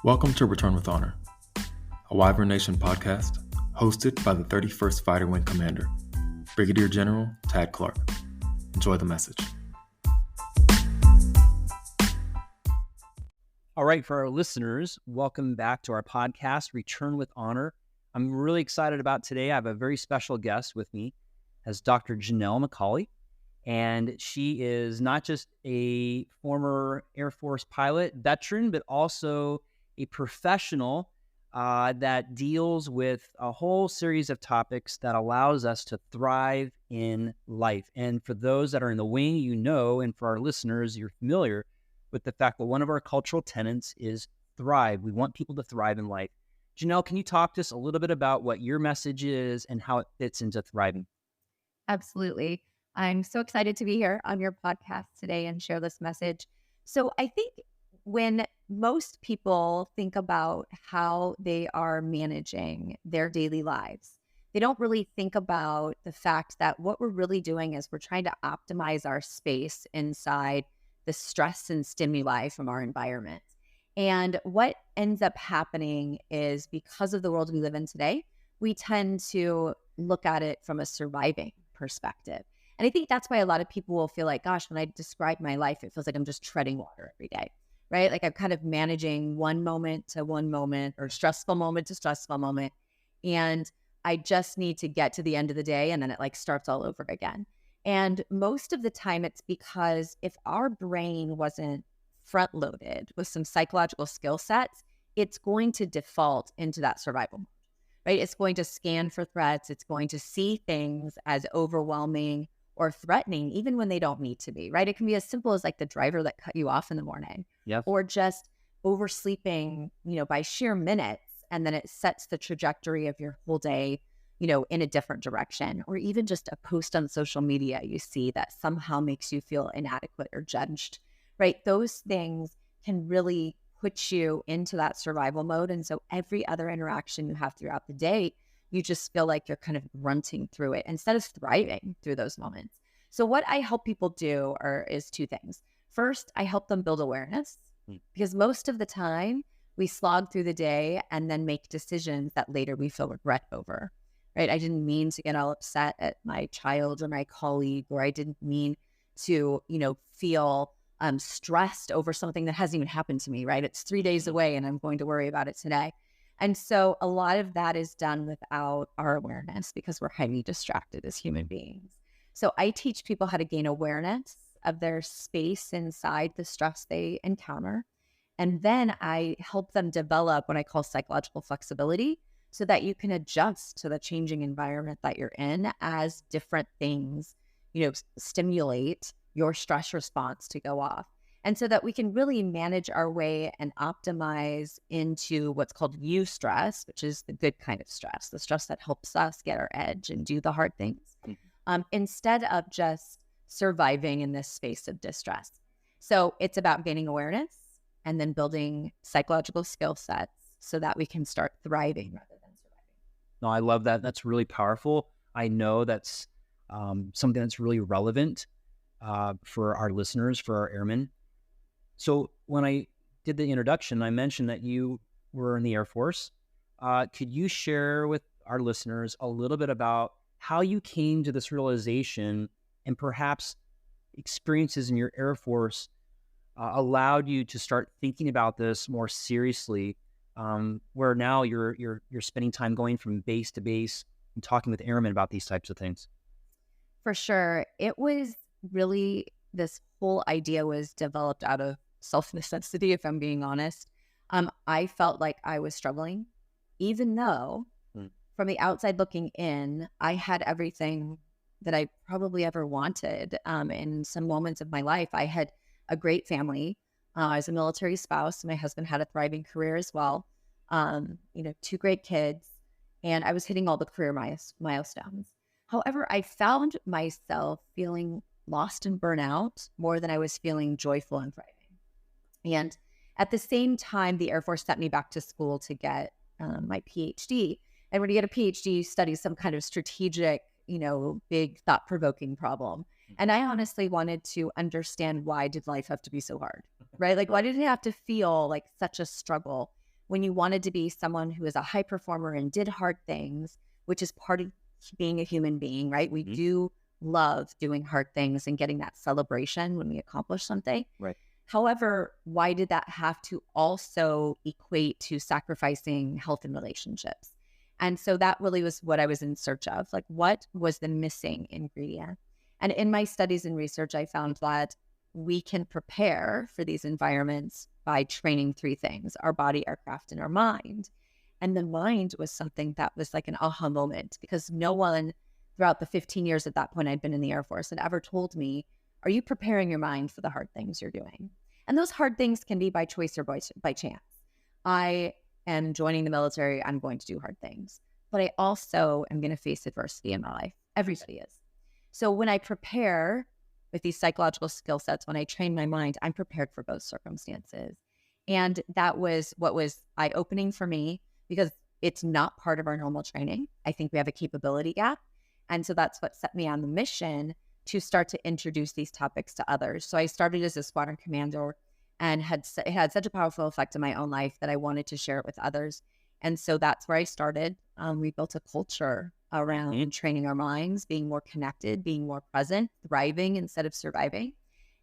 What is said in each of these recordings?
Welcome to Return with Honor, a Wyvern Nation podcast hosted by the 31st Fighter Wing Commander, Brigadier General Tad Clark. Enjoy the message. All right, for our listeners, welcome back to our podcast, Return with Honor. I'm really excited about today. I have a very special guest with me as Dr. Jannell MacAulay, and she is not just a former Air Force pilot, veteran, but also a professional that deals with a whole series of topics that allows us to thrive in life. And for those that are in the wing, you know, and for our listeners, you're familiar with the fact that one of our cultural tenets is thrive. We want people to thrive in life. Jannell, can you talk to us a little bit about what your message is and how it fits into thriving? Absolutely. I'm so excited to be here on your podcast today and share this message. So I think when most people think about how they are managing their daily lives, they don't really think about the fact that what we're really doing is we're trying to optimize our space inside the stress and stimuli from our environment. And what ends up happening is because of the world we live in today, we tend to look at it from a surviving perspective. And I think that's why a lot of people will feel like, gosh, when I describe my life, it feels like I'm just treading water every day, right? Like I'm kind of managing one moment to one moment or stressful moment to stressful moment. And I just need to get to the end of the day and then it like starts all over again. And most of the time it's because if our brain wasn't front loaded with some psychological skill sets, it's going to default into that survival mode, right? It's going to scan for threats. It's going to see things as overwhelming or threatening, even when they don't need to be, right? It can be as simple as like the driver that cut you off in the morning, or just oversleeping, by sheer minutes. And then it sets the trajectory of your whole day, in a different direction, or even just a post on social media you see that somehow makes you feel inadequate or judged, right? Those things can really put you into that survival mode. And so every other interaction you have throughout the day, you just feel like you're kind of grunting through it instead of thriving through those moments. So what I help people do is two things. First, I help them build awareness because most of the time we slog through the day and then make decisions that later we feel regret over, right? I didn't mean to get all upset at my child or my colleague, or I didn't mean to, feel stressed over something that hasn't even happened to me, right? It's 3 days away and I'm going to worry about it today. And so a lot of that is done without our awareness because we're highly distracted as human beings. So I teach people how to gain awareness of their space inside the stress they encounter. And then I help them develop what I call psychological flexibility so that you can adjust to the changing environment that you're in as different things, stimulate your stress response to go off. And so that we can really manage our way and optimize into what's called eustress, which is the good kind of stress, the stress that helps us get our edge and do the hard things, instead of just surviving in this space of distress. So it's about gaining awareness and then building psychological skill sets so that we can start thriving rather than surviving. No, I love that. That's really powerful. I know that's something that's really relevant for our listeners, for our airmen. So when I did the introduction, I mentioned that you were in the Air Force. Could you share with our listeners a little bit about how you came to this realization and perhaps experiences in your Air Force allowed you to start thinking about this more seriously, where now you're spending time going from base to base and talking with airmen about these types of things? For sure. It was really, this whole idea was developed out of self-necessity, if I'm being honest. I felt like I was struggling, even though from the outside looking in, I had everything that I probably ever wanted. In some moments of my life, I had a great family. I was a military spouse. My husband had a thriving career as well. 2 great kids, and I was hitting all the career milestones. However, I found myself feeling lost and burnout more than I was feeling joyful and thriving. And at the same time, the Air Force sent me back to school to get my PhD. And when you get a PhD, you study some kind of strategic, big thought-provoking problem. And I honestly wanted to understand, why did life have to be so hard, right? Like, why did it have to feel like such a struggle when you wanted to be someone who is a high performer and did hard things, which is part of being a human being, right? We do love doing hard things and getting that celebration when we accomplish something. Right. However, why did that have to also equate to sacrificing health and relationships? And so that really was what I was in search of. Like, what was the missing ingredient? And in my studies and research, I found that we can prepare for these environments by training three things: our body, our craft, and our mind. And the mind was something that was like an aha moment, because no one throughout the 15 years at that point I'd been in the Air Force had ever told me, are you preparing your mind for the hard things you're doing? And those hard things can be by choice or by chance. I am joining the military. I'm going to do hard things, but I also am going to face adversity in my life. Everybody is. So when I prepare with these psychological skill sets, when I train my mind, I'm prepared for both circumstances. And that was what was eye-opening for me, because it's not part of our normal training. I think we have a capability gap. And so that's what set me on the mission to start to introduce these topics to others. So I started as a squadron commander and it had such a powerful effect in my own life that I wanted to share it with others. And so that's where I started. We built a culture around training our minds, being more connected, being more present, thriving instead of surviving.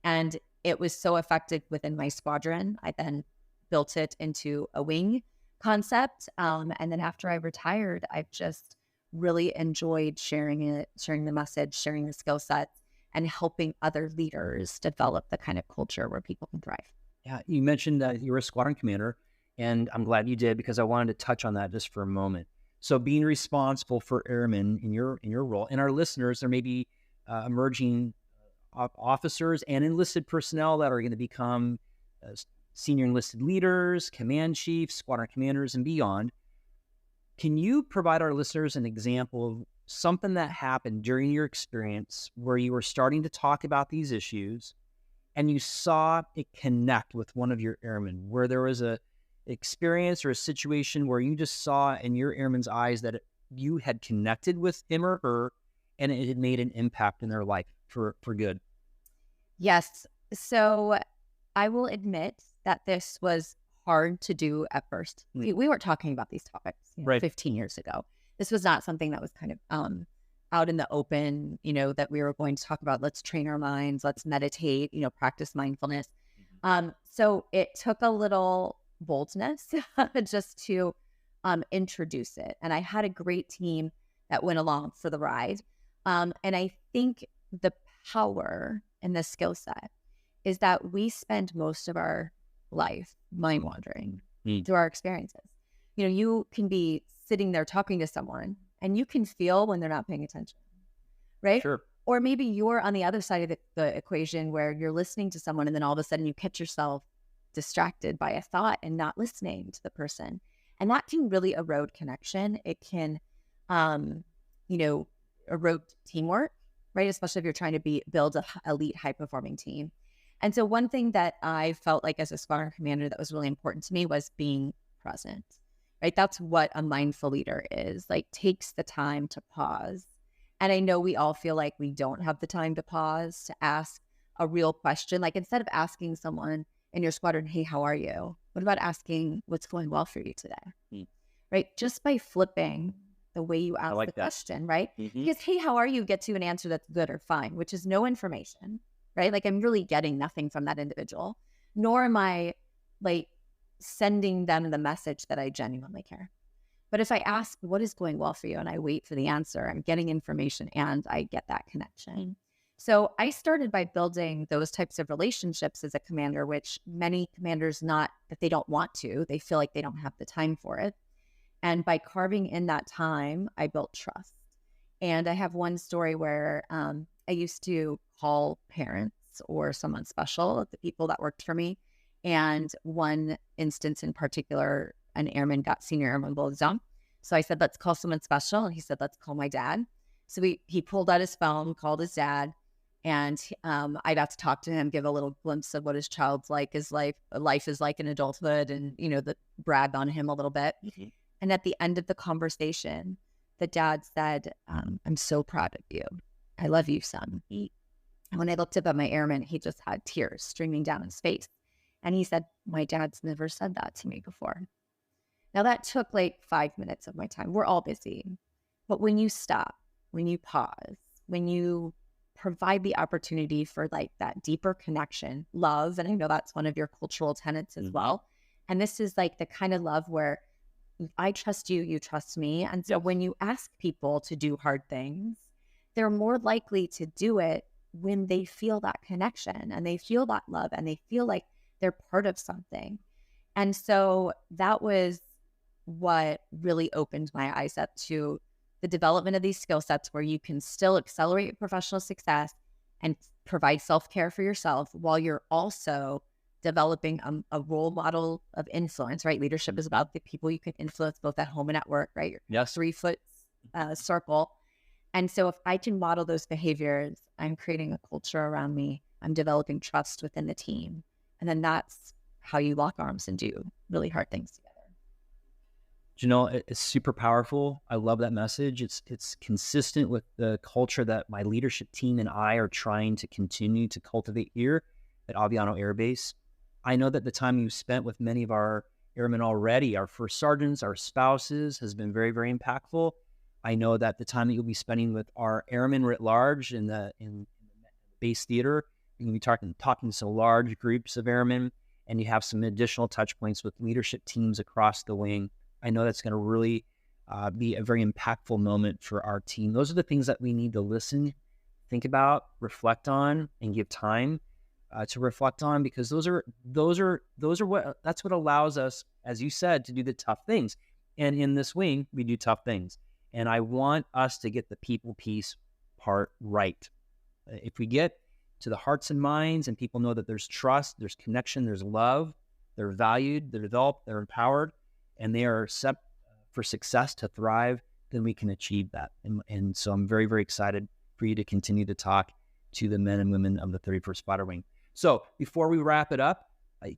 And it was so effective within my squadron. I then built it into a wing concept. And then after I retired, I've just really enjoyed sharing it, sharing the message, sharing the skill sets, and helping other leaders develop the kind of culture where people can thrive. Yeah, you mentioned that you were a squadron commander, and I'm glad you did, because I wanted to touch on that just for a moment. So being responsible for airmen in your role, and our listeners, there may be emerging officers and enlisted personnel that are going to become senior enlisted leaders, command chiefs, squadron commanders, and beyond. Can you provide our listeners an example of something that happened during your experience where you were starting to talk about these issues and you saw it connect with one of your airmen, where there was a experience or a situation where you just saw in your airman's eyes that you had connected with him or her and it had made an impact in their life for good? Yes. So I will admit that this was hard to do at first. We weren't talking about these topics 15 years ago. This was not something that was kind of out in the open, that we were going to talk about. Let's train our minds, let's meditate, practice mindfulness. So it took a little boldness just to introduce it. And I had a great team that went along for the ride. And I think the power and the skill set is that we spend most of our life mind wandering through our experiences. You can be sitting there talking to someone and you can feel when they're not paying attention, right? Sure. Or maybe you're on the other side of the equation where you're listening to someone and then all of a sudden you catch yourself distracted by a thought and not listening to the person. And that can really erode connection. It can, erode teamwork, right? Especially if you're trying to build an elite high-performing team. And so one thing that I felt like as a squadron commander that was really important to me was being present, right? That's what a mindful leader is, like takes the time to pause. And I know we all feel like we don't have the time to pause to ask a real question. Like instead of asking someone in your squadron, hey, how are you? What about asking what's going well for you today? Right? Just by flipping the way you ask the question, right? Because, hey, how are you? Get to an answer that's good or fine, which is no information, right? Like I'm really getting nothing from that individual, nor am I like sending them the message that I genuinely care. But if I ask what is going well for you and I wait for the answer, I'm getting information and I get that connection. So I started by building those types of relationships as a commander, which many commanders, not that they don't want to, they feel like they don't have the time for it. And by carving in that time, I built trust. And I have one story where I used to call parents or someone special, the people that worked for me. And one instance in particular, an airman got senior airman bulletin. So I said, let's call someone special. And he said, let's call my dad. So he pulled out his phone, called his dad. And I got to talk to him, give a little glimpse of what his child's life is like in adulthood, and brag on him a little bit. And at the end of the conversation, the dad said, I'm so proud of you. I love you, son. And when I looked up at my airman, he just had tears streaming down his face. And he said, my dad's never said that to me before. Now that took like 5 minutes of my time. We're all busy. But when you stop, when you pause, when you provide the opportunity for like that deeper connection, love, and I know that's one of your cultural tenets as well. And this is like the kind of love where I trust you, you trust me. And so when you ask people to do hard things, they're more likely to do it when they feel that connection and they feel that love and they feel like they're part of something. And so that was what really opened my eyes up to the development of these skill sets where you can still accelerate your professional success and provide self-care for yourself while you're also developing a role model of influence, right? Leadership is about the people you can influence both at home and at work, right? Your 3-foot circle. And so if I can model those behaviors, I'm creating a culture around me. I'm developing trust within the team. And then that's how you lock arms and do really hard things together. Jannell, it's super powerful. I love that message. It's consistent with the culture that my leadership team and I are trying to continue to cultivate here at Aviano Air Base. I know that the time you've spent with many of our airmen already, our first sergeants, our spouses, has been very, very impactful. I know that the time that you'll be spending with our airmen writ large in the base theater, you're going to be talking to large groups of airmen, and you have some additional touch points with leadership teams across the wing. I know that's going to really be a very impactful moment for our team. Those are the things that we need to listen, think about, reflect on, and give time to reflect on, because that's what allows us, as you said, to do the tough things. And in this wing, we do tough things. And I want us to get the people piece part right. If we get to the hearts and minds and people know that there's trust, there's connection, there's love, they're valued, they're developed, they're empowered, and they are set for success to thrive, then we can achieve that. And so I'm very, very excited for you to continue to talk to the men and women of the 31st Fighter Wing. So before we wrap it up,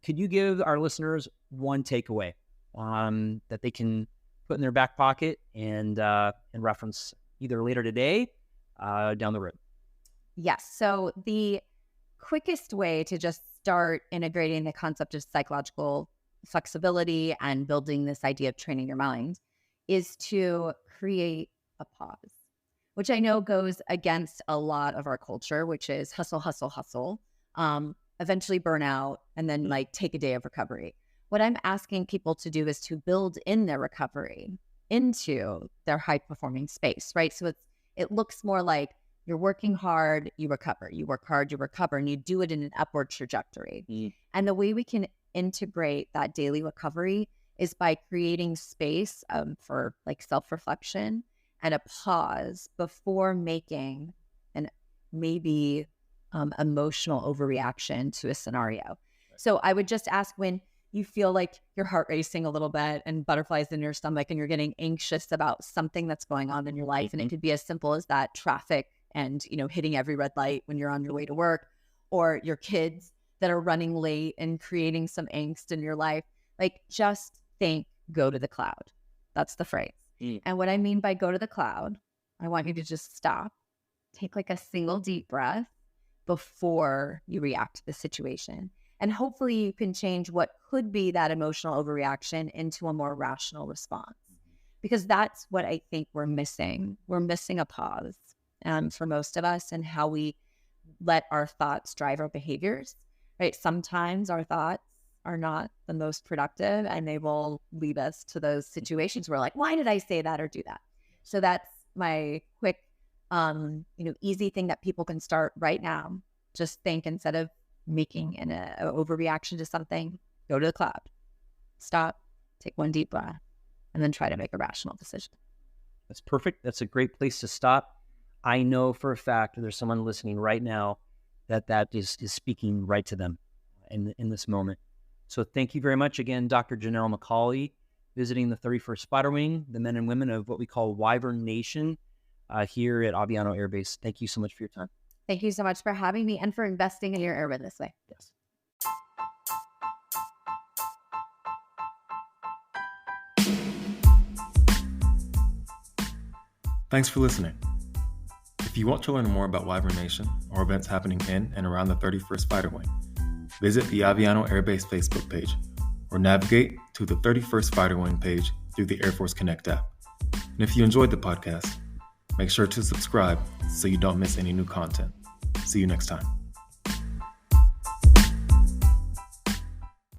could you give our listeners one takeaway that they can put in their back pocket and reference either later today, down the road? Yes. So the quickest way to just start integrating the concept of psychological flexibility and building this idea of training your mind is to create a pause, which I know goes against a lot of our culture, which is hustle, hustle, hustle, eventually burn out, and then like take a day of recovery. What I'm asking people to do is to build in their recovery into their high performing space, right? So it looks more like you're working hard, you recover, you work hard, you recover, and you do it in an upward trajectory. And the way we can integrate that daily recovery is by creating space for like self-reflection and a pause before making an maybe emotional overreaction to a scenario. Right. So I would just ask, when you feel like your heart racing a little bit and butterflies in your stomach and you're getting anxious about something that's going on in your life, and it could be as simple as that traffic and, hitting every red light when you're on your way to work, or your kids that are running late and creating some angst in your life, like just think, go to the cloud. That's the phrase. And what I mean by go to the cloud, I want you to just stop, take like a single deep breath before you react to the situation. And hopefully you can change what could be that emotional overreaction into a more rational response, because that's what I think we're missing. We're missing a pause for most of us, and how we let our thoughts drive our behaviors, right? Sometimes our thoughts are not the most productive, and they will lead us to those situations where like, why did I say that or do that? So that's my quick, easy thing that people can start right now. Just think, instead of making an overreaction to something, go to the cloud, stop, take one deep breath, and then try to make a rational decision. That's perfect. That's a great place to stop. I know for a fact that there's someone listening right now that is speaking right to them in this moment. So thank you very much again, Dr. Jannell MacAulay, visiting the 31st Fighter Wing, the men and women of what we call Wyvern Nation here at Aviano Air Base. Thank you so much for your time. Thank you so much for having me and for investing in your airmen this way. Yes. Thanks for listening. If you want to learn more about Wyvern Nation or events happening in and around the 31st Fighter Wing, visit the Aviano Air Base Facebook page or navigate to the 31st Fighter Wing page through the Air Force Connect app. And if you enjoyed the podcast, make sure to subscribe so you don't miss any new content. See you next time.